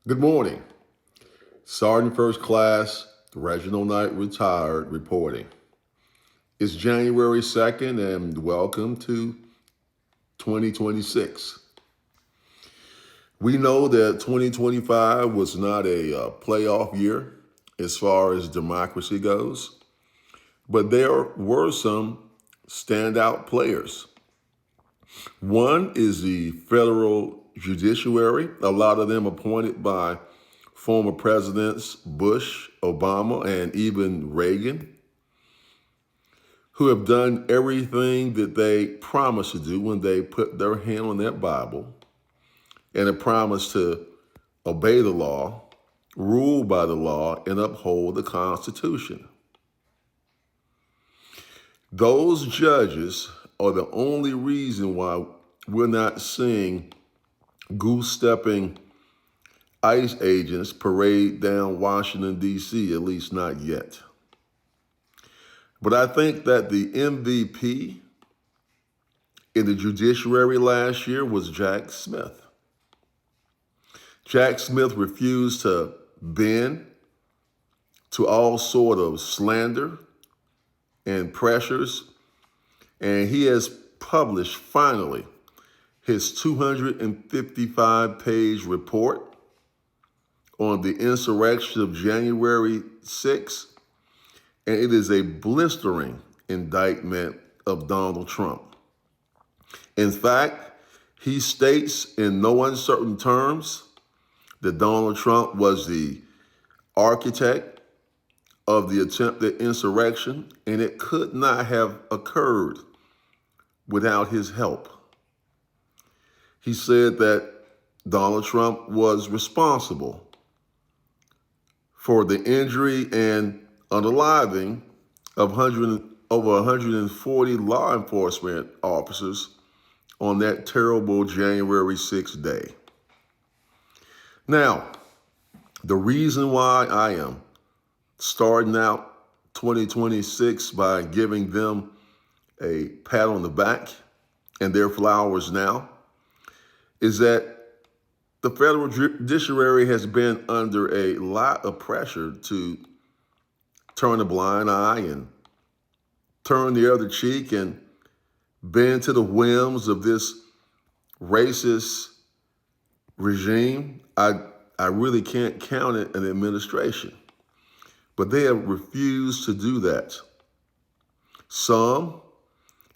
Good morning. Sergeant First Class Reginald Knight retired reporting. It's January 2nd and welcome to 2026. We know that 2025 was not a playoff year as far as democracy goes, but there were some standout players. One is the federal judiciary, a lot of them appointed by former presidents Bush, Obama, and even Reagan, who have done everything that they promised to do when they put their hand on that Bible and a promise to obey the law, rule by the law, and uphold the Constitution. Those judges are the only reason why we're not seeing goose-stepping ICE agents parade down Washington, D.C., at least not yet. But I think that the MVP in the judiciary last year was Jack Smith. Jack Smith refused to bend to all sort of slander and pressures, and he has published finally his 255-page report on the insurrection of January 6th, and it is a blistering indictment of Donald Trump. In fact, he states in no uncertain terms that Donald Trump was the architect of the attempted insurrection, and it could not have occurred without his help. He said that Donald Trump was responsible for the injury and unaliving of over 140 law enforcement officers on that terrible January 6th day. Now, the reason why I am starting out 2026 by giving them a pat on the back and their flowers now is that the federal judiciary has been under a lot of pressure to turn a blind eye and turn the other cheek and bend to the whims of this racist regime. I really can't count it an administration, but they have refused to do that. Some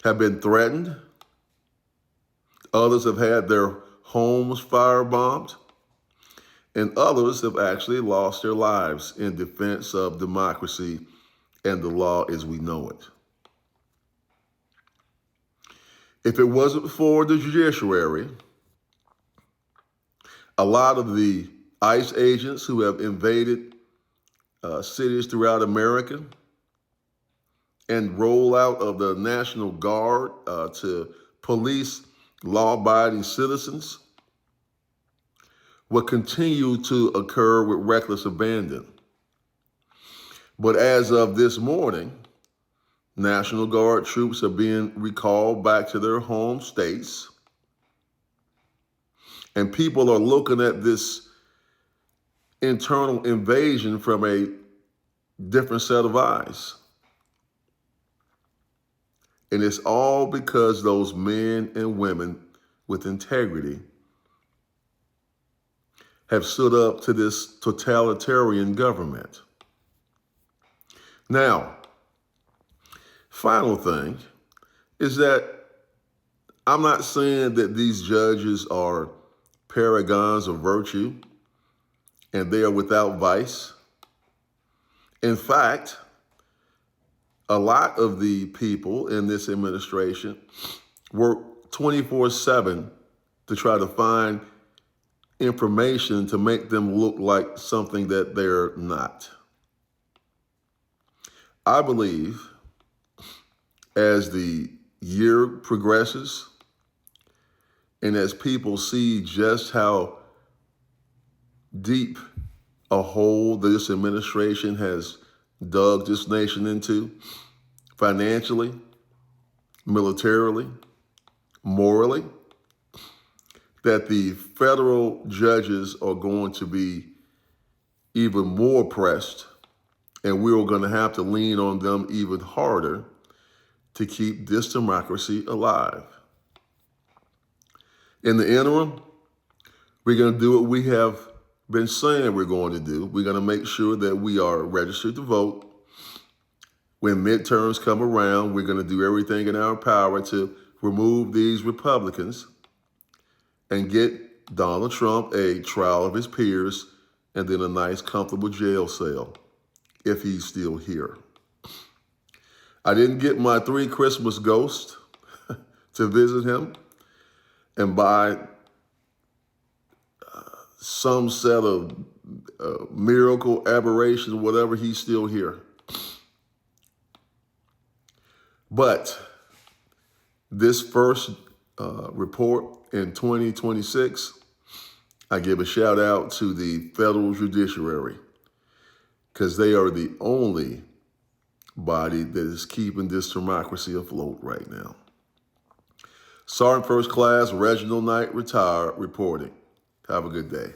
have been threatened. Others have had their homes firebombed, and others have actually lost their lives in defense of democracy and the law as we know it. If it wasn't for the judiciary, a lot of the ICE agents who have invaded cities throughout America and rollout of the National Guard to police law-abiding citizens will continue to occur with reckless abandon. But as of this morning, National Guard troops are being recalled back to their home states, and people are looking at this internal invasion from a different set of eyes. And it's all because those men and women with integrity have stood up to this totalitarian government. Now, final thing is that I'm not saying that these judges are paragons of virtue and they are without vice. In fact, a lot of the people in this administration work 24/7 to try to find information to make them look like something that they're not. I believe as the year progresses and as people see just how deep a hole this administration has dug this nation into, financially, militarily, morally, that the federal judges are going to be even more pressed, and we're going to have to lean on them even harder to keep this democracy alive. In the interim, we're going to do what we have been saying we're going to do. We're going to make sure that we are registered to vote. When midterms come around, we're going to do everything in our power to remove these Republicans and get Donald Trump a trial of his peers and then a nice, comfortable jail cell if he's still here. I didn't get my 3 Christmas ghosts to visit him, and by some set of miracle, aberration, whatever, he's still here. But this first report in 2026, I give a shout out to the federal judiciary, because they are the only body that is keeping this democracy afloat right now. Sergeant First Class Reginald Knight, retired, reporting. Have a good day.